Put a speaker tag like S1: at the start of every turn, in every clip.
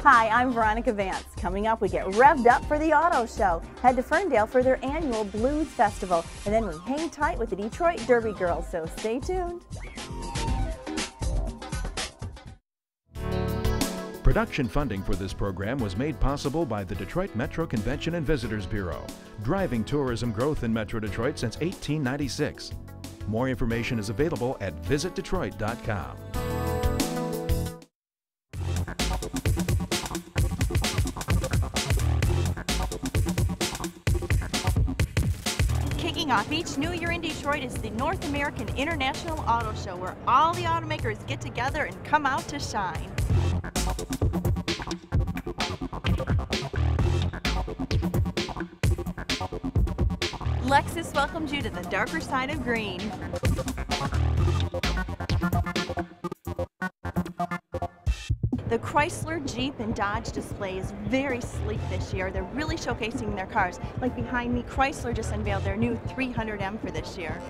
S1: Hi, I'm Veronica Vance. Coming up, we get revved up for the auto show. Head to Ferndale for their annual Blues Festival. And then we hang tight with the Detroit Derby Girls, so stay tuned.
S2: Production funding for this program was made possible by the Detroit Metro Convention and Visitors Bureau, driving tourism growth in Metro Detroit since 1896. More information is available at visitdetroit.com.
S1: Kicking off each new year in Detroit is the North American International Auto Show, where all the automakers get together and come out to shine. Lexus welcomes you to the darker side of green. The Chrysler, Jeep, and Dodge display is very sleek this year. They're really showcasing their cars. Like behind me, Chrysler just unveiled their new 300M for this year.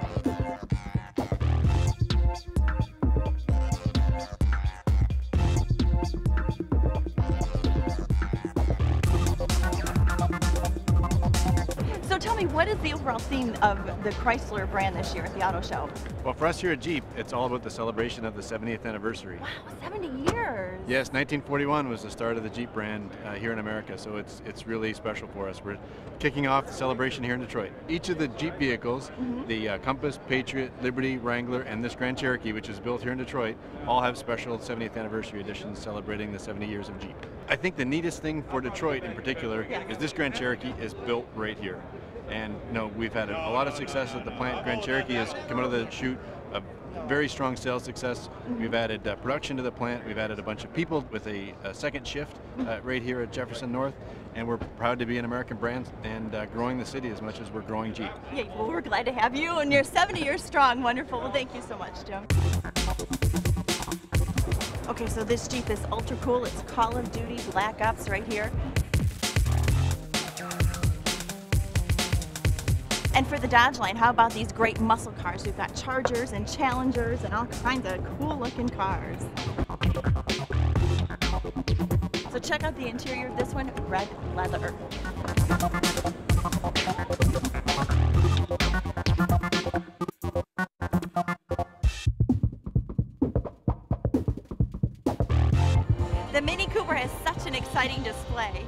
S1: So tell me, what is the overall theme of the Chrysler brand this year at the auto show?
S3: Well, for us here at Jeep, it's all about the celebration of the 70th anniversary.
S1: Wow, 70 years!
S3: Yes, 1941 was the start of the Jeep brand here in America, so it's really special for us. We're kicking off the celebration here in Detroit. Each of the Jeep vehicles, the Compass, Patriot, Liberty, Wrangler, and this Grand Cherokee, which is built here in Detroit, all have special 70th anniversary editions celebrating the 70 years of Jeep. I think the neatest thing for Detroit in particular is this Grand Cherokee is built right here. And we've had a lot of success at the plant. Grand Cherokee has come out of the chute, a very strong sales success. We've added production to the plant. We've added a bunch of people with a second shift right here at Jefferson North. And we're proud to be an American brand and growing the city as much as we're growing Jeep.
S1: Yeah, well, we're glad to have you, and you're 70 years strong. Wonderful. Well, thank you so much, Jim. Okay, so this Jeep is ultra cool. It's Call of Duty Black Ops right here. And for the Dodge line, how about these great muscle cars? We've got Chargers and Challengers and all kinds of cool looking cars. So check out the interior of this one, red leather. The Mini Cooper has such an exciting display.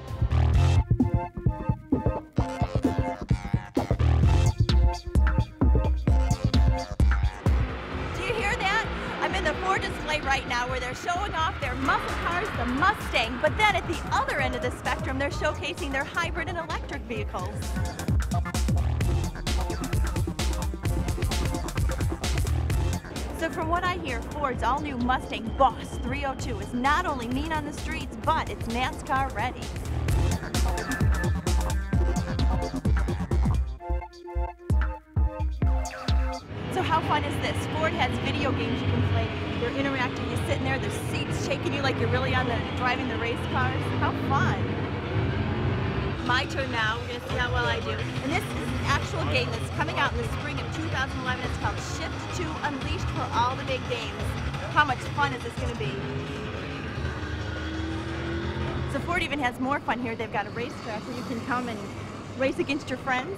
S1: Display right now where they're showing off their muscle cars, the Mustang, but then at the other end of the spectrum they're showcasing their hybrid and electric vehicles. So from what I hear, Ford's all-new Mustang Boss 302 is not only mean on the streets, but it's NASCAR ready. So how fun is this? Ford has video games you can play. They're interactive. You're sitting there, there's seats shaking you like you're really driving the race cars. How fun. My turn now. We're going to see how well I do. And this is an actual game that's coming out in the spring of 2011. It's called Shift 2 Unleashed for all the big games. How much fun is this going to be? So Ford even has more fun here. They've got a racetrack where you can come and race against your friends.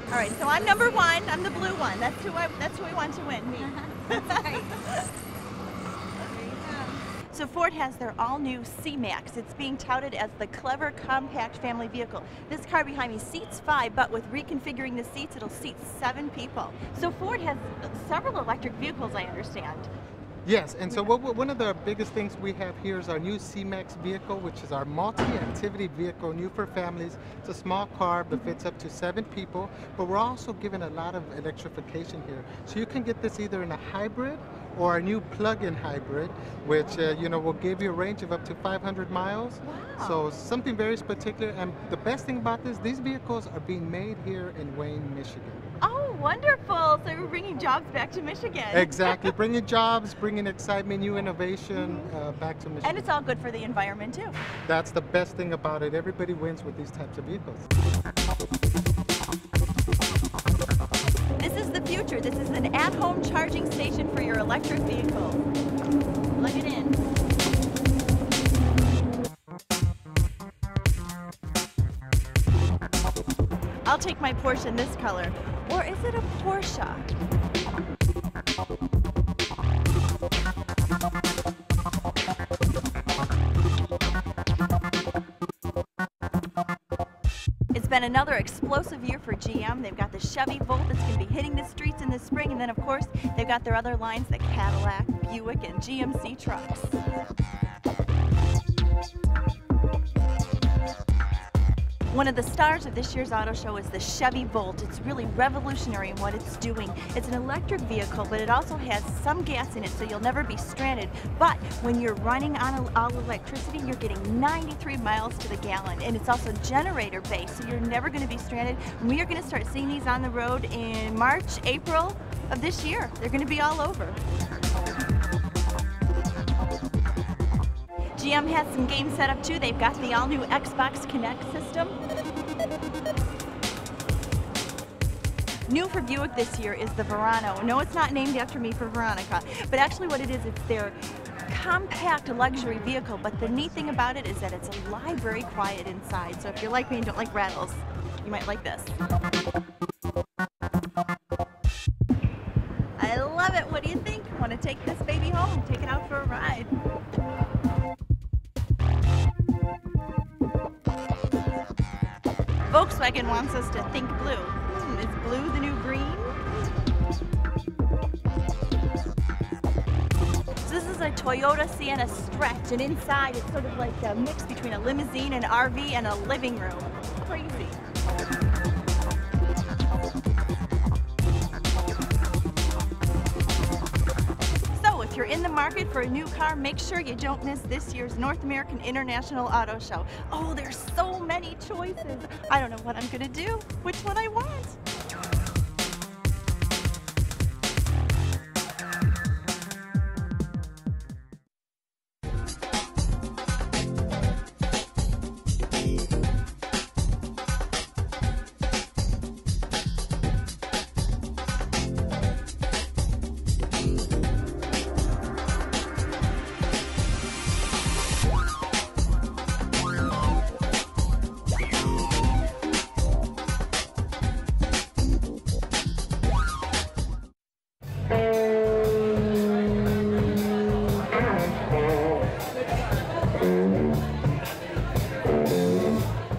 S1: All right, so I'm number one. I'm the blue one. That's who we want to win. Me. That's right. So Ford has their all-new C-Max. It's being touted as the clever, compact family vehicle. This car behind me seats 5, but with reconfiguring the seats, it'll seat 7 people. So Ford has several electric vehicles, I understand.
S4: Yes, and so one of the biggest things we have here is our new C-Max vehicle, which is our multi-activity vehicle, new for families. It's a small car that fits up to 7 people, but we're also giving a lot of electrification here. So you can get this either in a hybrid or a new plug-in hybrid, which will give you a range of up to 500 miles.
S1: Wow.
S4: So something very particular, and the best thing about this, these vehicles are being made here in Wayne, Michigan.
S1: Oh, wonderful. So we're bringing jobs back to Michigan.
S4: Exactly, bringing jobs, bringing excitement, new innovation back to Michigan.
S1: And it's all good for the environment too.
S4: That's the best thing about it. Everybody wins with these types of vehicles.
S1: This is the future. This is an at-home charging station for your electric vehicle. Plug it in. take my Porsche in this color. Or is it a Porsche? It's been another explosive year for GM. They've got the Chevy Volt that's going to be hitting the streets in the spring, and then of course they've got their other lines, the Cadillac, Buick, and GMC trucks. One of the stars of this year's auto show is the Chevy Volt. It's really revolutionary in what it's doing. It's an electric vehicle, but it also has some gas in it, so you'll never be stranded. But when you're running on all electricity, you're getting 93 miles to the gallon, and it's also generator based, so you're never going to be stranded. And we are going to start seeing these on the road in March, April of this year. They're going to be all over. GM has some games set up too. They've got the all-new Xbox Connect system. New for Buick this year is the Veronica. No, it's not named after me for Veronica, but actually what it is, it's their compact luxury vehicle, but the neat thing about it is that it's a library quiet inside. So if you're like me and don't like rattles, you might like this. I love it. What do you think? Want to take this baby home? Take it out for a ride. Volkswagen wants us to think blue. Is blue the new green? So this is a Toyota Sienna Stretch, and inside it's sort of like a mix between a limousine, an RV, and a living room. Crazy. If you're in the market for a new car, make sure you don't miss this year's North American International Auto Show. Oh, there's so many choices. I don't know what I'm gonna do, which one I want.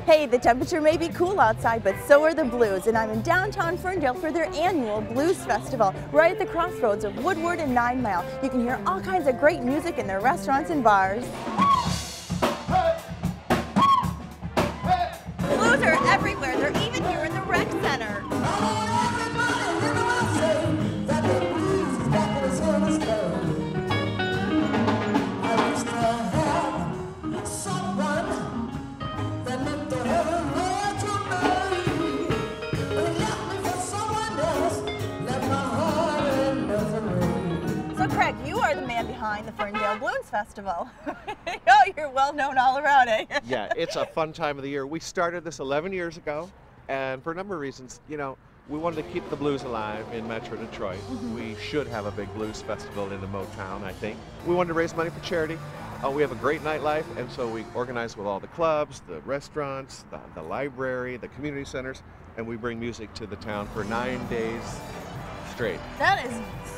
S1: Hey, the temperature may be cool outside, but so are the blues, and I'm in downtown Ferndale for their annual Blues Festival, right at the crossroads of Woodward and 9 Mile. You can hear all kinds of great music in their restaurants and bars. Blues are everywhere. They're even here in the rec center. You are the man behind the Ferndale Blues Festival. Oh, you're well known all around, eh?
S5: Yeah, it's a fun time of the year. We started this 11 years ago, and for a number of reasons, you know, we wanted to keep the blues alive in Metro Detroit. We should have a big blues festival in the Motown, I think. We wanted to raise money for charity. We have a great nightlife, and so we organize with all the clubs, the restaurants, the library, the community centers, and we bring music to the town for 9 days straight.
S1: That is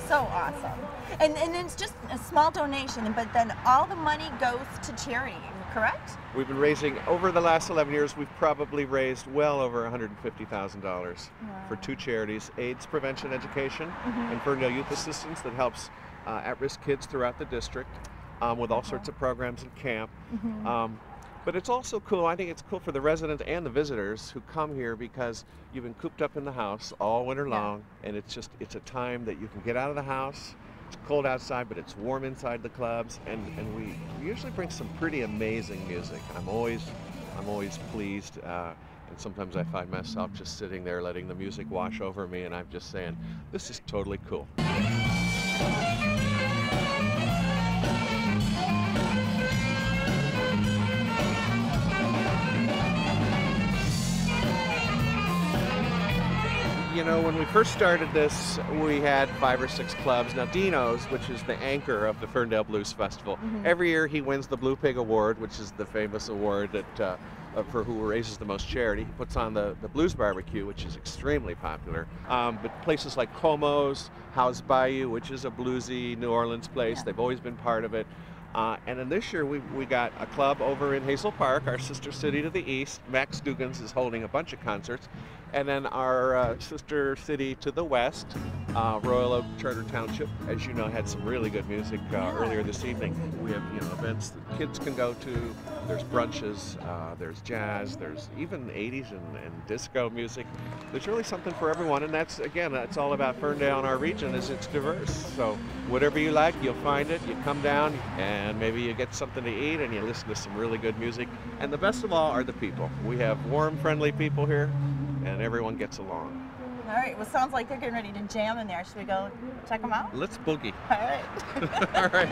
S1: so awesome. And it's just a small donation, but then all the money goes to charity, correct?
S5: We've been raising, over the last 11 years, we've probably raised well over $150,000 for 2 charities, AIDS Prevention Education and Ferndale Youth Assistance that helps at-risk kids throughout the district with all sorts of programs in camp. But it's also cool, I think it's cool for the residents and the visitors who come here because you've been cooped up in the house all winter long, and it's a time that you can get out of the house. It's cold outside, but it's warm inside the clubs, and we usually bring some pretty amazing music. I'm always pleased, and sometimes I find myself just sitting there letting the music wash over me, and I'm just saying, this is totally cool. You know, when we first started this, we had 5 or 6 clubs. Now, Dino's, which is the anchor of the Ferndale Blues Festival, every year he wins the Blue Pig Award, which is the famous award that for who raises the most charity. He puts on the Blues Barbecue, which is extremely popular. But places like Como's, House Bayou, which is a bluesy New Orleans place, they've always been part of it. And then this year we got a club over in Hazel Park, our sister city to the east. Max Duggan's is holding a bunch of concerts. And then our sister city to the west, Royal Oak Charter Township, as you know, had some really good music earlier this evening. We have events that kids can go to. There's brunches, there's jazz, there's even 80s and disco music. There's really something for everyone, and that's all about Ferndale and our region is it's diverse. So whatever you like, you'll find it. You come down and maybe you get something to eat and you listen to some really good music. And the best of all are the people. We have warm, friendly people here, and everyone gets along.
S1: All right, well, sounds like they're getting ready to jam in there. Should we go check them out?
S5: Let's boogie.
S1: All right.
S5: All right.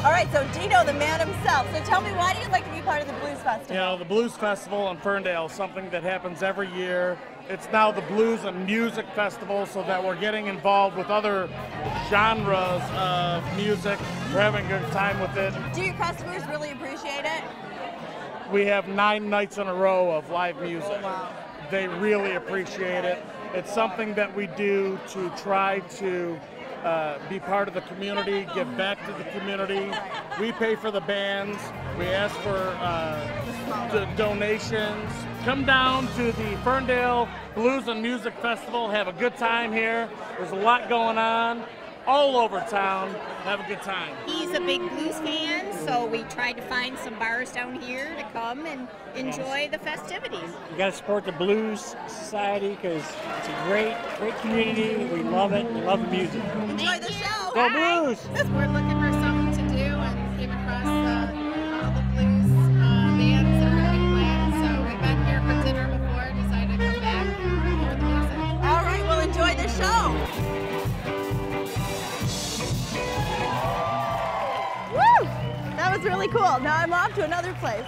S1: All right, so Dino, the man himself. So tell me, why do you like to be part of the Blues Festival?
S6: You know, the Blues Festival in Ferndale is something that happens every year. It's now the Blues and Music Festival, so that we're getting involved with other genres of music. We're having a good time with it.
S1: Do your customers really appreciate it?
S6: We have 9 nights in a row of live music.
S1: Oh, wow.
S6: They really appreciate it. It's something that we do to try to be part of the community, give back to the community. We pay for the bands. We ask for donations. Come down to the Ferndale Blues and Music Festival. Have a good time here. There's a lot going on all over town. Have a good time.
S7: He's a big blues fan, so we tried to find some bars down here to come and enjoy the festivities.
S8: You got to support the Blues Society because it's a great community. We love it. We love the music.
S1: Enjoy the show.
S8: Go Blues!
S9: We're looking for something to do and came across all the blues bands that are having plans. So we've been here for dinner before, decided to come back and hear the music.
S1: All right, well, enjoy the show. Woo! That was really cool. Now I'm off to another place.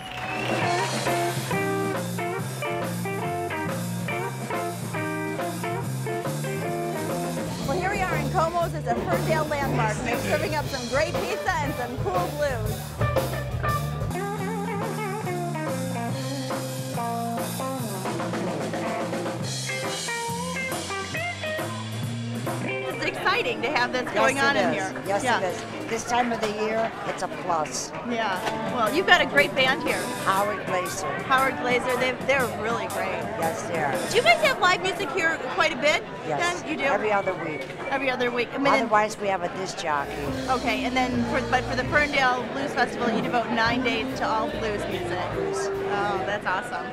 S1: Well, here we are in Como's. It's a Ferndale landmark. And they're serving up some great pizza and some cool blues. It's exciting to have this going on in here.
S10: Yes, it is. This time of the year, it's a plus.
S1: Yeah. Well, you've got a great band here.
S10: Howard Glazer.
S1: Howard Glazer, they're really great.
S10: Yes, they are.
S1: Do you guys have live music here quite a bit?
S10: Yes.
S1: Then? You do?
S10: Every other week.
S1: Every other week. I mean,
S10: Otherwise, we have a disc jockey.
S1: okay, and then for the Ferndale Blues Festival, you devote 9 days to all blues music.
S10: Blues.
S1: Oh, that's awesome.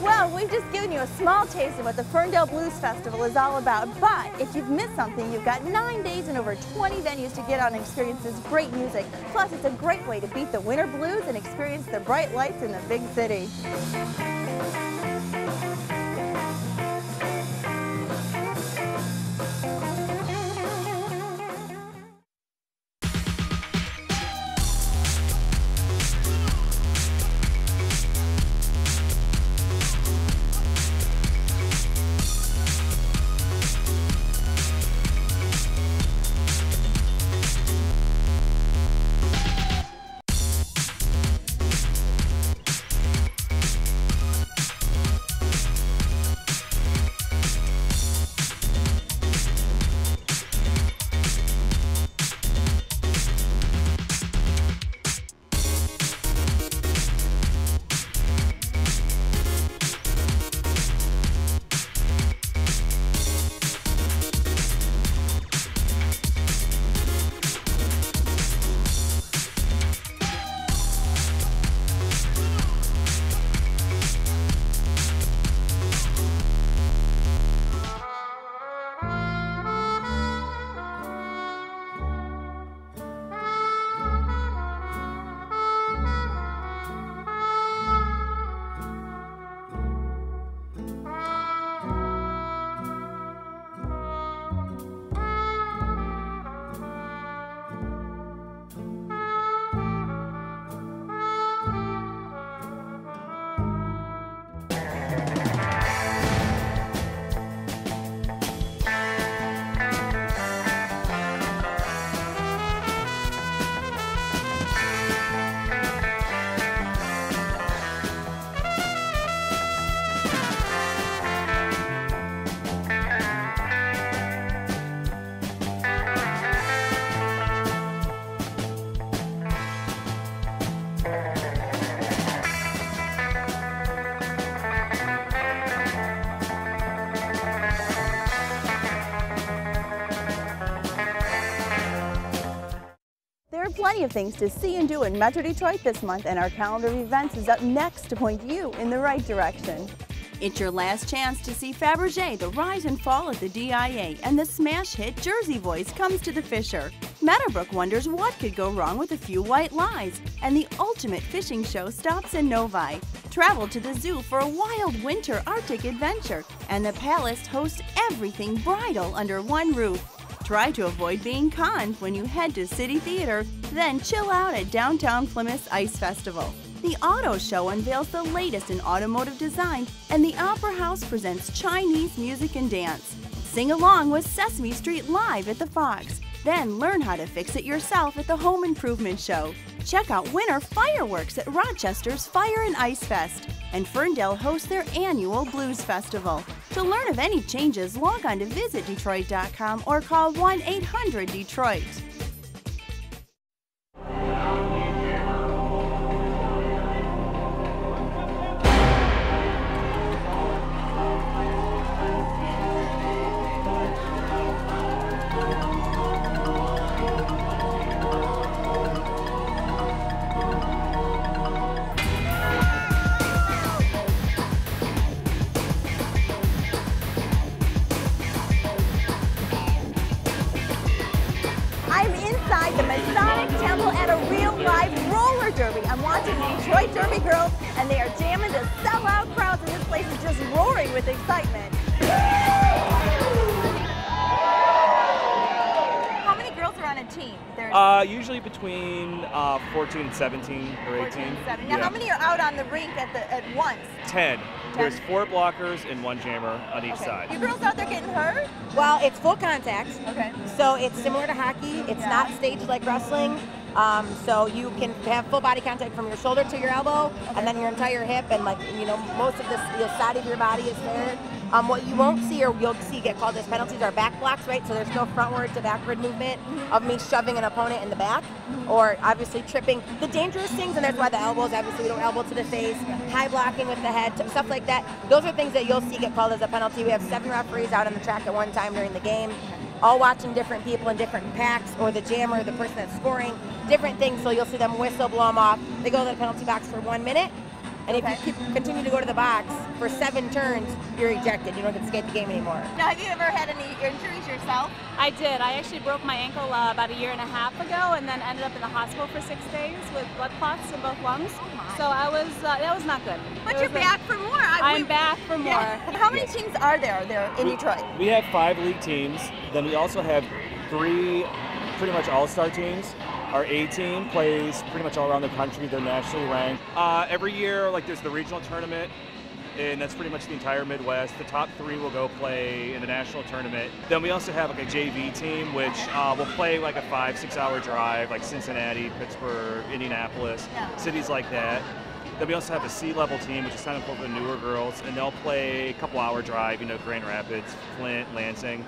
S1: Well, we've just given you a small taste of what the Ferndale Blues Festival is all about, but if you've missed something, you've got 9 days and over 20 venues to get out and experience this great music. Plus, it's a great way to beat the winter blues and experience the bright lights in the big city. are plenty of things to see and do in Metro Detroit this month, and our calendar of events is up next to point you in the right direction. It's your last chance to see Fabergé, the rise and fall at the DIA, and the smash hit Jersey Voice comes to the Fisher. Meadowbrook wonders what could go wrong with a few white lies, and the ultimate fishing show stops in Novi. Travel to the zoo for a wild winter Arctic adventure, and the Palace hosts everything bridal under one roof. Try to avoid being conned when you head to City Theater, then chill out at downtown Plymouth's Ice Festival. The Auto Show unveils the latest in automotive design, and the Opera House presents Chinese music and dance. Sing along with Sesame Street live at the Fox. Then learn how to fix it yourself at the Home Improvement Show. Check out winter fireworks at Rochester's Fire and Ice Fest. And Ferndale hosts their annual Blues Festival. To learn of any changes, log on to visitdetroit.com or call 1-800-DETROIT. The Masonic Temple at a real live roller derby. I'm watching the Detroit Derby girls, and they are jamming to sell-out crowds, and this place is just roaring with excitement. How many girls are on a team?
S11: Usually between 14 and 17 or 18.
S1: 14 and 17. Now, how many are out on the rink at once?
S11: 10. There's 4 blockers and 1 jammer on each side.
S1: You girls out there getting hurt?
S12: Well, it's full contact.
S1: Okay.
S12: So it's similar to hockey. It's not staged like wrestling. So you can have full body contact from your shoulder to your elbow, and then your entire hip, and most of the side of your body is there. What you won't see, or you'll see get called as penalties, are back blocks, right? So there's no frontward to backward movement of me shoving an opponent in the back, or obviously tripping. The dangerous things, and that's why the elbows, obviously we don't elbow to the face, high blocking with the head, stuff like that. Those are things that you'll see get called as a penalty. We have 7 referees out on the track at one time during the game, all watching different people in different packs, or the jammer, the person that's scoring, different things. So you'll see them whistle, blow them off. They go to the penalty box for 1 minute. And if you continue to go to the box for 7 turns, you're ejected. You don't get to skate the game anymore.
S1: Now, have you ever had any injuries yourself?
S13: I did. I actually broke my ankle about 1.5 years ago, and then ended up in the hospital for 6 days with blood clots in both lungs. So I was that was not good.
S1: But you're back for more.
S13: I'm back for more.
S1: Yeah. How many teams are there in Detroit?
S11: We have 5 league teams. Then we also have 3 pretty much all-star teams. Our A team plays pretty much all around the country. They're nationally ranked. Every year, there's the regional tournament, and that's pretty much the entire Midwest. The top 3 will go play in the national tournament. Then we also have a JV team, which will play a 5-6 hour drive, like Cincinnati, Pittsburgh, Indianapolis, cities like that. Then we also have a C-level team, which is kind of for the newer girls, and they'll play a couple hour drive, Grand Rapids, Flint, Lansing.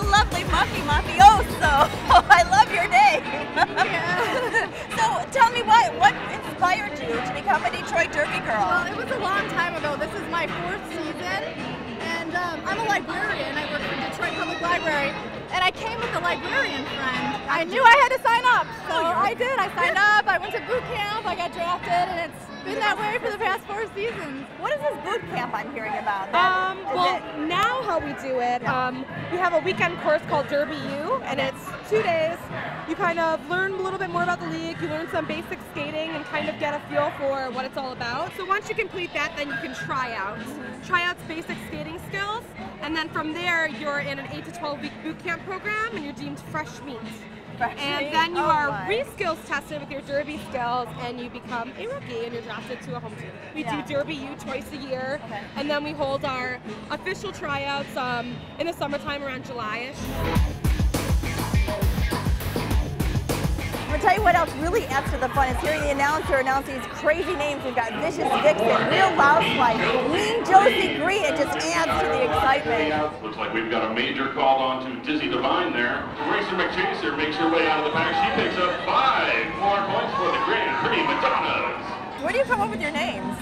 S1: Lovely Muffy Mafioso. I love your name. So tell me what inspired you to become a Detroit Derby girl?
S9: Well, it was a long time ago. This is my 4th season, and I'm a librarian. I work for Detroit Public Library, and I came with a librarian friend. I knew I had to sign up, so I did. I signed up. I went to boot camp. I got drafted, and it's been that way for the past 4 seasons.
S1: What is this boot camp I'm hearing about?
S14: Well, now how we do it, we have a weekend course called Derby U, and it's 2 days. You kind of learn a little bit more about the league, you learn some basic skating and kind of get a feel for what it's all about. So once you complete that, then you can try out. Try out's basic skating skills, and then from there, you're in an 8 to 12 week boot camp program, and you're deemed fresh meat. And then you are re-skills tested with your Derby skills, and you become a rookie, and you're drafted to a home team. We do Derby U twice a year, and then we hold our official tryouts in the summertime around July-ish.
S1: I'm going to tell you what else really adds to the fun is hearing the announcer announce these crazy names. We've got Vicious Vixen, Real Lousewise, Mean Josie Green. It just adds to the excitement.
S15: Looks like we've got a major call on to Dizzy Divine there. Racer McChaser makes her way out of the back. She picks up 5 more points for the Grand Prix Madonnas.
S1: Where do you come up with your names?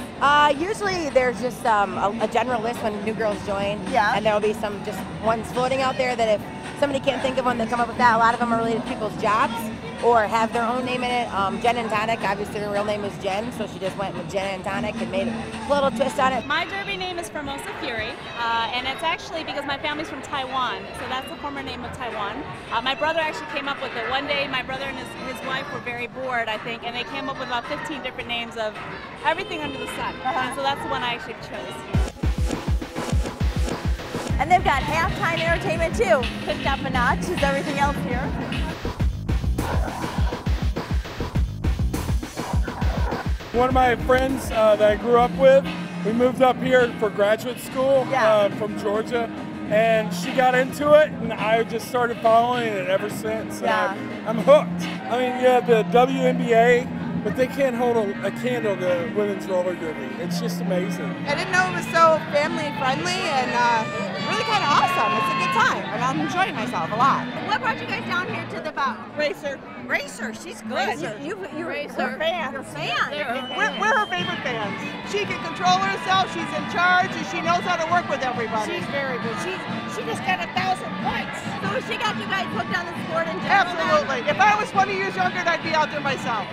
S12: Usually there's just a general list when new girls join.
S1: Yeah.
S12: And there'll be some just ones floating out there that if somebody can't think of one, they come up with that. A lot of them are related to people's jobs or have their own name in it. Jen and Tonic, obviously her real name is Jen, so she just went with Jen and Tonic and made a little twist on it.
S13: My derby name is Formosa Fury, and it's actually because my family's from Taiwan, so that's the former name of Taiwan. My brother actually came up with it. One day my brother and his wife were very bored, I think, and they came up with about 15 different names of everything under the sun. And so that's the one I actually chose.
S1: And they've got halftime entertainment too. Picked up a notch as everything else here.
S6: One of my friends that I grew up with, we moved up here for graduate school from Georgia, and she got into it, and I just started following it ever since. I'm hooked. I mean, yeah, the WNBA, but they can't hold a candle to women's roller derby. It's just amazing.
S16: I didn't know it was so family friendly and really kind of awesome. It's a good time, and I'm enjoying myself a lot.
S1: What brought you guys down here to the bout?
S16: Racer.
S1: Racer, she's good. You're
S16: fans.
S1: You're fans.
S16: We're her favorite fans. She can control herself. She's in charge, and she knows how to work with everybody.
S1: She's very good. She just got 1,000 points. So she got you guys hooked on the sport in general?
S16: Absolutely. If I was 20 years younger, I'd be out there myself.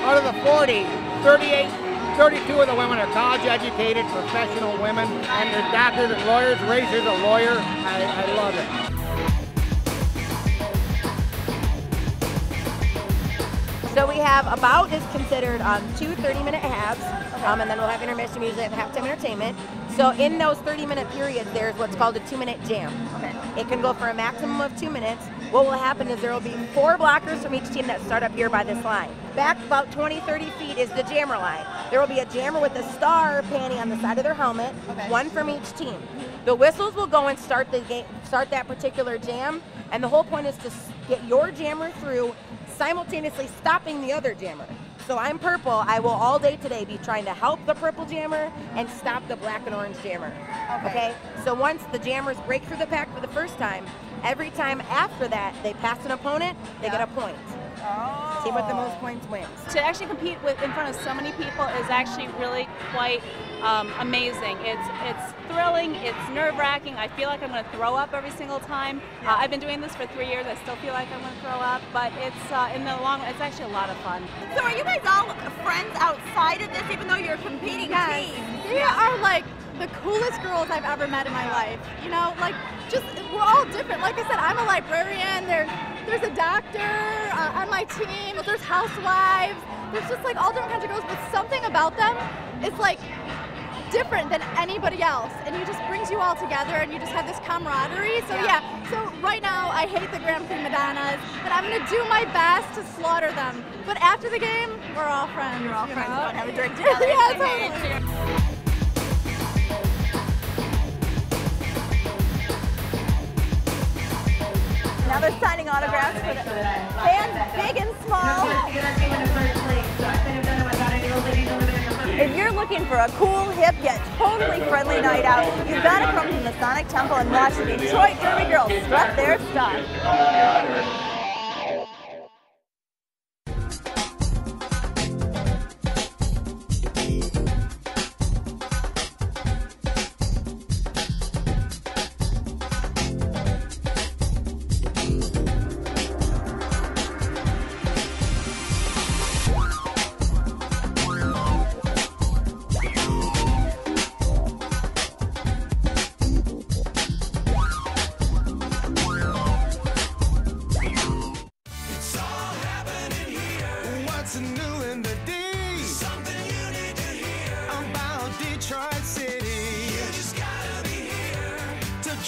S17: Out of the 40, 32 of the women are college-educated, professional women, and they're doctors and lawyers. Racer's a lawyer. I love it.
S12: So we have a bout is considered 2 30-minute halves, and then we'll have intermission usually at halftime entertainment. So in those 30-minute periods, there's what's called a 2-minute jam. It can go for a maximum of 2 minutes. What will happen is there will be 4 blockers from each team that start up here by this line. Back about 20-30 feet is the jammer line. There will be a jammer with a star panty on the side of their helmet, one from each team. The whistles will go and start the game, start that particular jam, and the whole point is to get your jammer through, simultaneously stopping the other jammer. So I'm purple. I will all day today be trying to help the purple jammer and stop the black and orange jammer. Okay? So once the jammers break through the pack for the first time, every time after that they pass an opponent, they get a point. Team with the most points wins.
S13: To actually compete in front of so many people is actually really quite amazing. It's thrilling, it's nerve-wracking. I feel like I'm going to throw up every single time. I've been doing this for 3 years. I still feel like I'm going to throw up, but it's in the long run, it's actually a lot of fun.
S1: So are you guys all friends outside of this, even though you're competing teams?
S9: They are like the coolest girls I've ever met in my life. You know, like we're all different. Like I said, I'm a librarian. There's a doctor on my team. There's housewives. There's just like all different kinds of girls, but something about them is like different than anybody else, and it just brings you all together, and you just have this camaraderie. So so right now I hate the Grand Prix Madonnas, but I'm gonna do my best to slaughter them. But after the game, we're all friends.
S1: You're all friends.
S9: Know?
S1: Go and have a drink together.
S9: Yeah, totally.
S1: Now they're signing autographs for the fans, big and small. If you're looking for a cool, hip, yet totally friendly night out, you've got to come to the Masonic Temple and watch the Detroit Derby girls strut their stuff.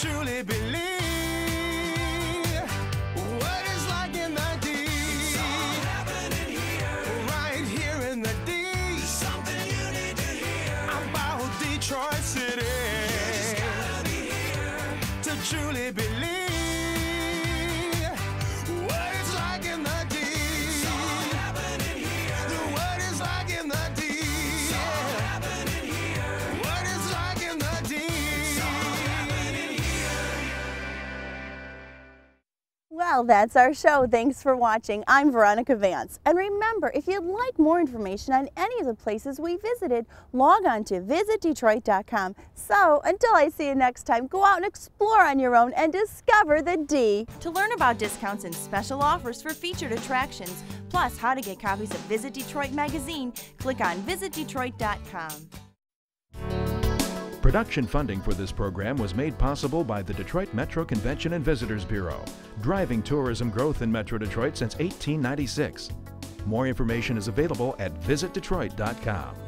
S18: Truly believe what it's like in the D. It's all happening here, right here in the D. There's something you need to hear about Detroit City. You just gotta be here to truly believe what it's like in the D. It's all happening here. What it's like in the D. It's all happening here. What it's like in the D. It's all happening here.
S1: Well, that's our show. Thanks for watching. I'm Veronica Vance. And remember, if you'd like more information on any of the places we visited, log on to visitdetroit.com. So, until I see you next time, go out and explore on your own and discover the D. To learn about discounts and special offers for featured attractions, plus how to get copies of Visit Detroit magazine, click on visitdetroit.com.
S2: Production funding for this program was made possible by the Detroit Metro Convention and Visitors Bureau, driving tourism growth in Metro Detroit since 1896. More information is available at visitdetroit.com.